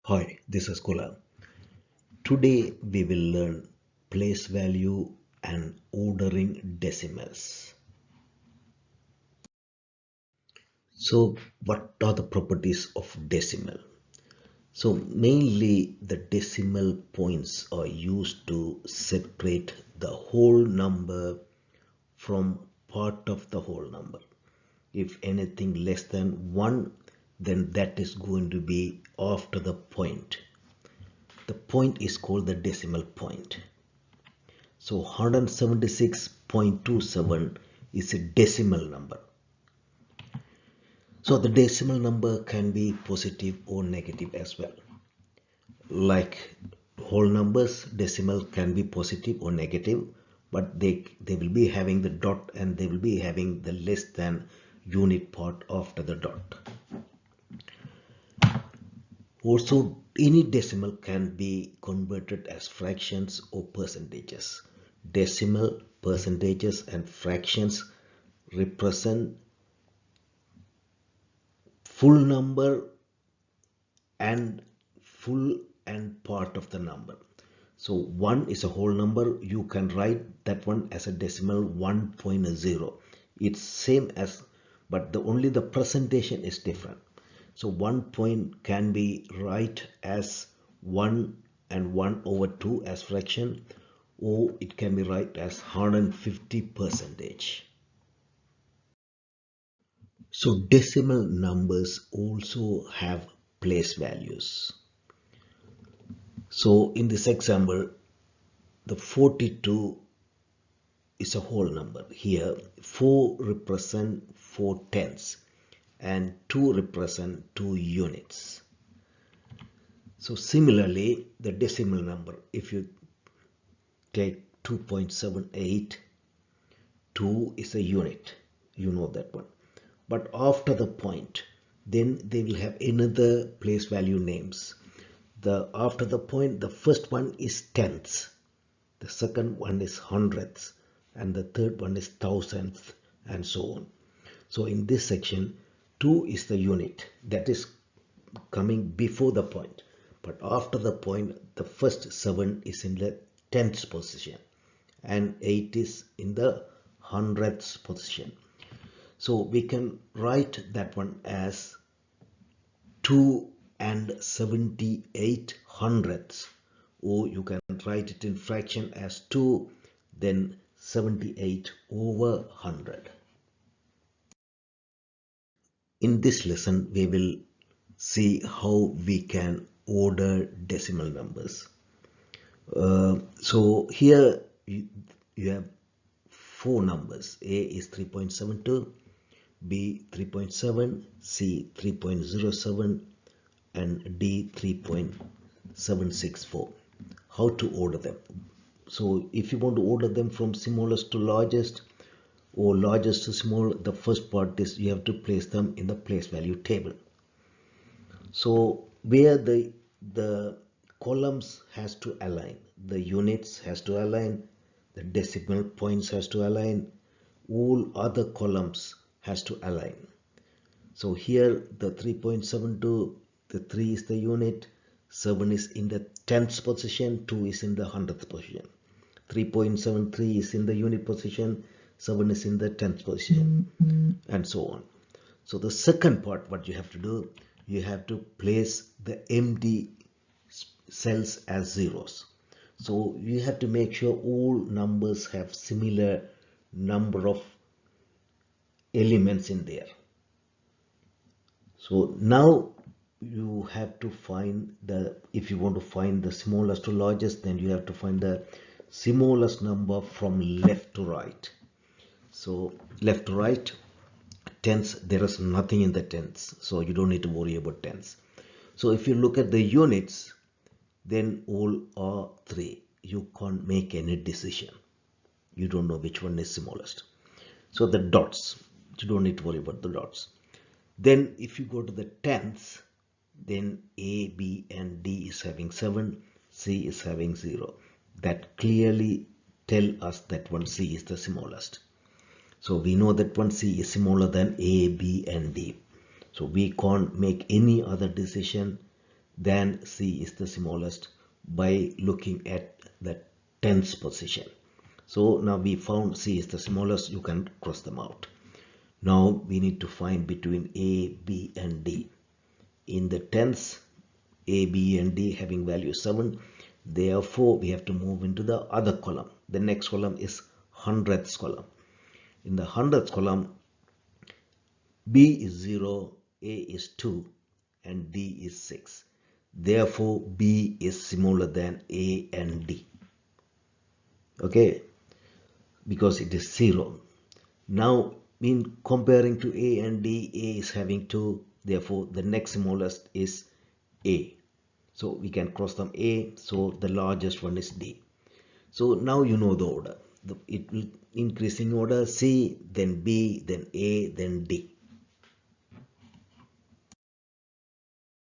Hi, this is Kula. Today we will learn place value and ordering decimals. So, what are the properties of decimal? So, mainly the decimal points are used to separate the whole number from part of the whole number. If anything less than 1, then that is going to be after the point. The point is called the decimal point. So 176.27 is a decimal number. So the decimal number can be positive or negative as well. Like whole numbers, decimal can be positive or negative, but they will be having the dot and they will be having the less than unit part after the dot. Also, any decimal can be converted as fractions or percentages. Decimal, percentages and fractions represent full number and full and part of the number. So 1 is a whole number. You can write that one as a decimal 1.0. It's same as, but only the presentation is different. So 1 point can be write as 1 and 1 over 2 as fraction, or it can be write as 150 percentage. So decimal numbers also have place values. So in this example, the 42 is a whole number. Here 4 represent 4 tenths and 2 represent 2 units. So similarly, the decimal number, if you take 2.78, 2 is a unit, you know that one. But after the point, then they will have another place value names. After the point, the first one is tenths, the second one is hundredths, and the third one is thousandths, and so on. So in this section, 2 is the unit that is coming before the point, but after the point, the first 7 is in the tenths position and 8 is in the hundredths position. So we can write that one as 2 and 78 hundredths, or you can write it in fraction as 2 then 78 over 100. In this lesson we will see how we can order decimal numbers. So here you have 4 numbers. A is 3.72, B 3.7, C 3.07 and D 3.764. How to order them? So if you want to order them from smallest to largest or largest to small, the first part is you have to place them in the place value table. So where the columns has to align, the units has to align, the decimal points has to align, all other columns has to align. So here the 3.72, the 3 is the unit, 7 is in the tenths position, 2 is in the hundredths position. 3.73 is in the unit position, 7 is in the tenths position, and so on. So the second part, what you have to do, you have to place the empty cells as zeros. So you have to make sure all numbers have similar number of elements in there. So now you have to find if you want to find the smallest to largest, then you have to find the smallest number from left to right. So left to right, tenths, there is nothing in the tenths, so you don't need to worry about tenths. So if you look at the units, then all are 3. You can't make any decision. You don't know which one is smallest. So the dots, you don't need to worry about the dots. Then if you go to the tenths, then A, B and D is having 7, C is having 0. That clearly tell us that one C is the smallest. So we know that one C is smaller than A, B and D. So we can't make any other decision then C is the smallest by looking at the tens position. So now we found C is the smallest, you can cross them out. Now we need to find between A, B and D. In the tens, A, B and D having value 7, therefore we have to move into the other column. The next column is hundredths column. In the hundredths column, B is 0, A is 2 and D is 6. Therefore B is smaller than A and D. Okay, because it is 0. Now in comparing to A and D, A is having 2, therefore the next smallest is A. So we can cross them A, so the largest one is D. So now you know the order. It will increase in order: C, then B, then A, then D.